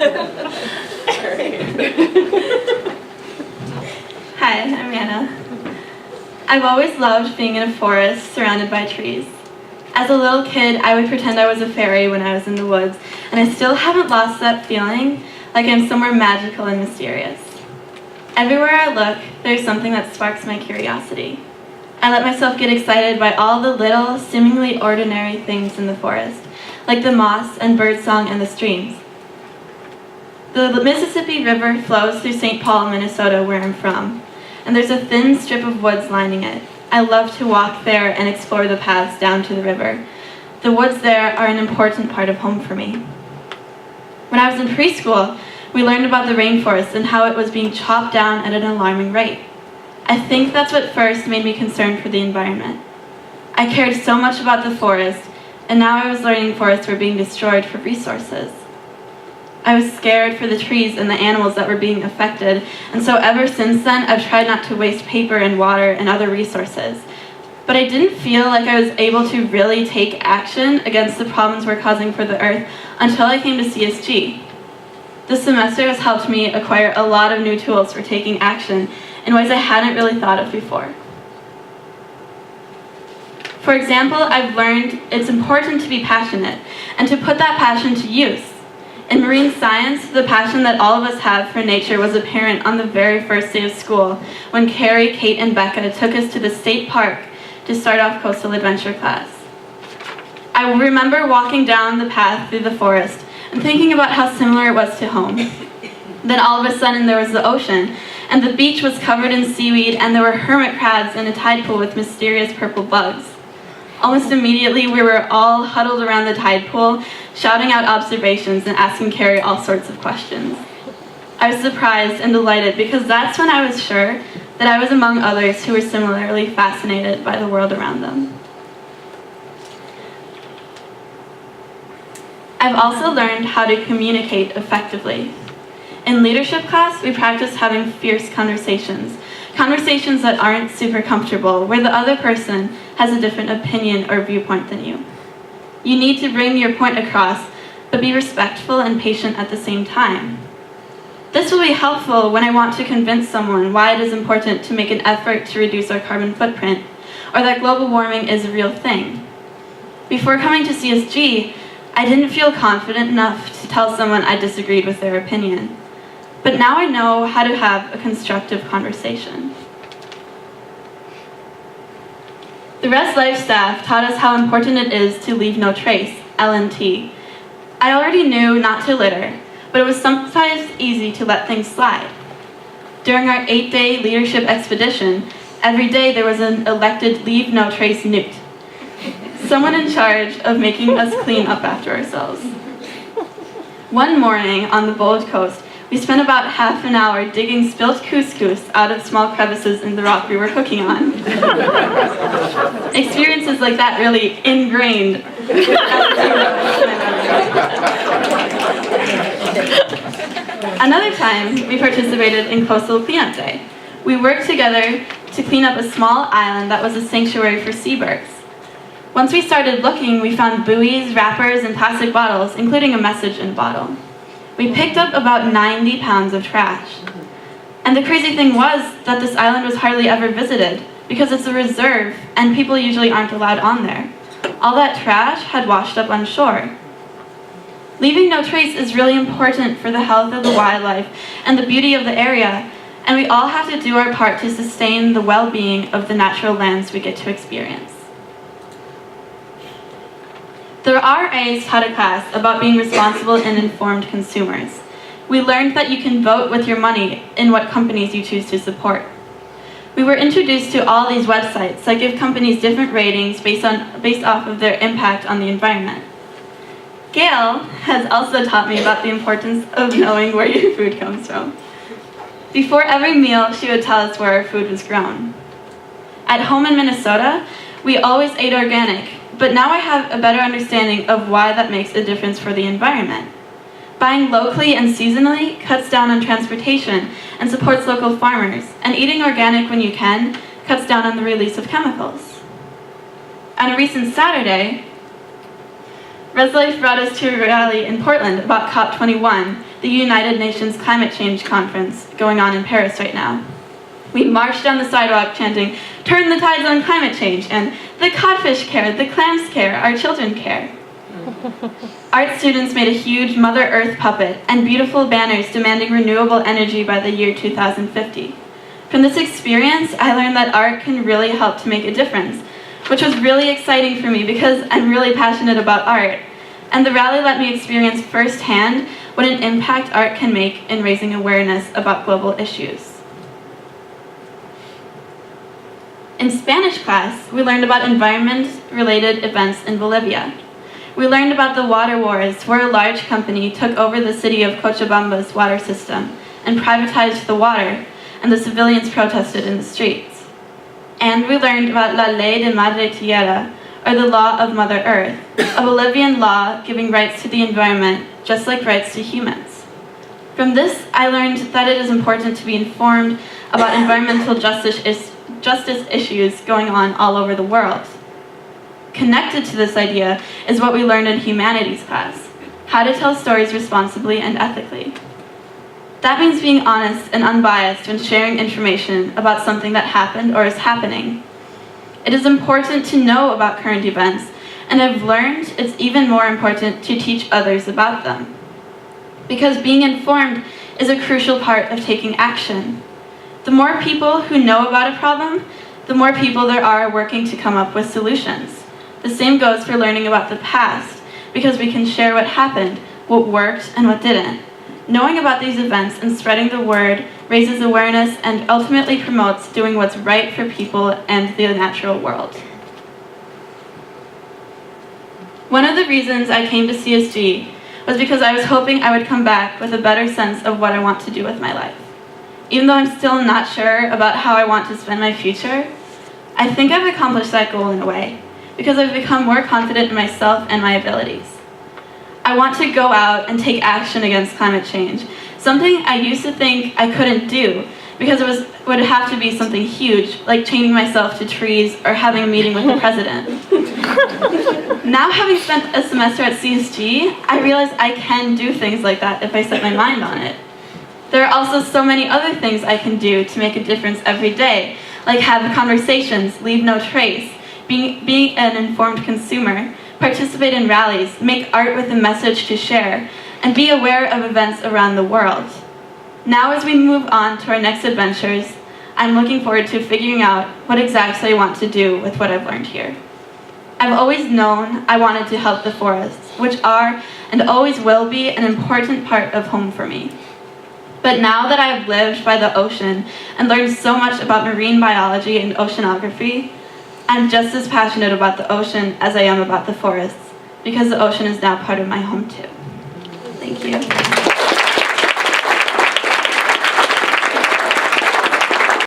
Hi, I'm Anna. I've always loved being in a forest surrounded by trees. As a little kid, I would pretend I was a fairy when I was in the woods, and I still haven't lost that feeling like I'm somewhere magical and mysterious. Everywhere I look, there's something that sparks my curiosity. I let myself get excited by all the little, seemingly ordinary things in the forest, like the moss and birdsong and the streams. The Mississippi River flows through St. Paul, Minnesota, where I'm from, and there's a thin strip of woods lining it. I love to walk there and explore the paths down to the river. The woods there are an important part of home for me. When I was in preschool, we learned about the rainforest and how it was being chopped down at an alarming rate. I think that's what first made me concerned for the environment. I cared so much about the forest, and now I was learning forests were being destroyed for resources. I was scared for the trees and the animals that were being affected, and so ever since then, I've tried not to waste paper and water and other resources. But I didn't feel like I was able to really take action against the problems we're causing for the earth until I came to CSG. This semester has helped me acquire a lot of new tools for taking action in ways I hadn't really thought of before. For example, I've learned it's important to be passionate and to put that passion to use. In marine science, the passion that all of us have for nature was apparent on the very first day of school when Carrie, Kate, and Becca took us to the state park to start off coastal adventure class. I remember walking down the path through the forest and thinking about how similar it was to home. Then all of a sudden there was the ocean, and the beach was covered in seaweed, and there were hermit crabs in a tide pool with mysterious purple bugs. Almost immediately, we were all huddled around the tide pool, shouting out observations and asking Carrie all sorts of questions. I was surprised and delighted because that's when I was sure that I was among others who were similarly fascinated by the world around them. I've also learned how to communicate effectively. In leadership class, we practice having fierce conversations that aren't super comfortable, where the other person has a different opinion or viewpoint than you. You need to bring your point across, but be respectful and patient at the same time. This will be helpful when I want to convince someone why it is important to make an effort to reduce our carbon footprint, or that global warming is a real thing. Before coming to CSG, I didn't feel confident enough to tell someone I disagreed with their opinion. But now I know how to have a constructive conversation. The Res Life staff taught us how important it is to leave no trace, LNT. I already knew not to litter, but it was sometimes easy to let things slide. During our 8-day leadership expedition, every day there was an elected Leave No Trace newt, someone in charge of making us clean up after ourselves. One morning on the Bold Coast, we spent about half an hour digging spilt couscous out of small crevices in the rock we were cooking on. Experiences like that really ingrained. Another time, we participated in Coastal Cleanup Day. We worked together to clean up a small island that was a sanctuary for seabirds. Once we started looking, we found buoys, wrappers, and plastic bottles, including a message in a bottle. We picked up about 90 pounds of trash. And the crazy thing was that this island was hardly ever visited because it's a reserve and people usually aren't allowed on there. All that trash had washed up on shore. Leaving no trace is really important for the health of the wildlife and the beauty of the area, and we all have to do our part to sustain the well-being of the natural lands we get to experience. The RAs taught a class about being responsible and informed consumers. We learned that you can vote with your money in what companies you choose to support. We were introduced to all these websites that give companies different ratings based off of their impact on the environment. Gail has also taught me about the importance of knowing where your food comes from. Before every meal, she would tell us where our food was grown. At home in Minnesota, we always ate organic, but now I have a better understanding of why that makes a difference for the environment. Buying locally and seasonally cuts down on transportation and supports local farmers, and eating organic when you can cuts down on the release of chemicals. On a recent Saturday, Res Life brought us to a rally in Portland about COP21 the United Nations Climate Change Conference going on in Paris right now. We marched down the sidewalk chanting, "Turn the tides on climate change," and "The codfish care, the clams care, our children care." Art students made a huge Mother Earth puppet and beautiful banners demanding renewable energy by the year 2050. From this experience, I learned that art can really help to make a difference, which was really exciting for me because I'm really passionate about art. And the rally let me experience firsthand what an impact art can make in raising awareness about global issues. In Spanish class, we learned about environment-related events in Bolivia. We learned about the water wars, where a large company took over the city of Cochabamba's water system and privatized the water, and the civilians protested in the streets. And we learned about La Ley de Madre Tierra, or the Law of Mother Earth, a Bolivian law giving rights to the environment, just like rights to humans. From this, I learned that it is important to be informed about environmental justice issues going on all over the world. Connected to this idea is what we learned in humanities class, how to tell stories responsibly and ethically. That means being honest and unbiased when sharing information about something that happened or is happening. It is important to know about current events, and I've learned it's even more important to teach others about them. Because being informed is a crucial part of taking action. The more people who know about a problem, the more people there are working to come up with solutions. The same goes for learning about the past, because we can share what happened, what worked, and what didn't. Knowing about these events and spreading the word raises awareness and ultimately promotes doing what's right for people and the natural world. One of the reasons I came to CSG was because I was hoping I would come back with a better sense of what I want to do with my life. Even though I'm still not sure about how I want to spend my future, I think I've accomplished that goal in a way, because I've become more confident in myself and my abilities. I want to go out and take action against climate change, something I used to think I couldn't do because it would have to be something huge, like chaining myself to trees or having a meeting with the president. Now, having spent a semester at CSG, I realize I can do things like that if I set my mind on it. There are also so many other things I can do to make a difference every day, like have conversations, leave no trace, being an informed consumer, participate in rallies, make art with a message to share, and be aware of events around the world. Now, as we move on to our next adventures, I'm looking forward to figuring out what exactly I want to do with what I've learned here. I've always known I wanted to help the forests, which are and always will be an important part of home for me. But now that I've lived by the ocean and learned so much about marine biology and oceanography, I'm just as passionate about the ocean as I am about the forests, because the ocean is now part of my home too. Thank you.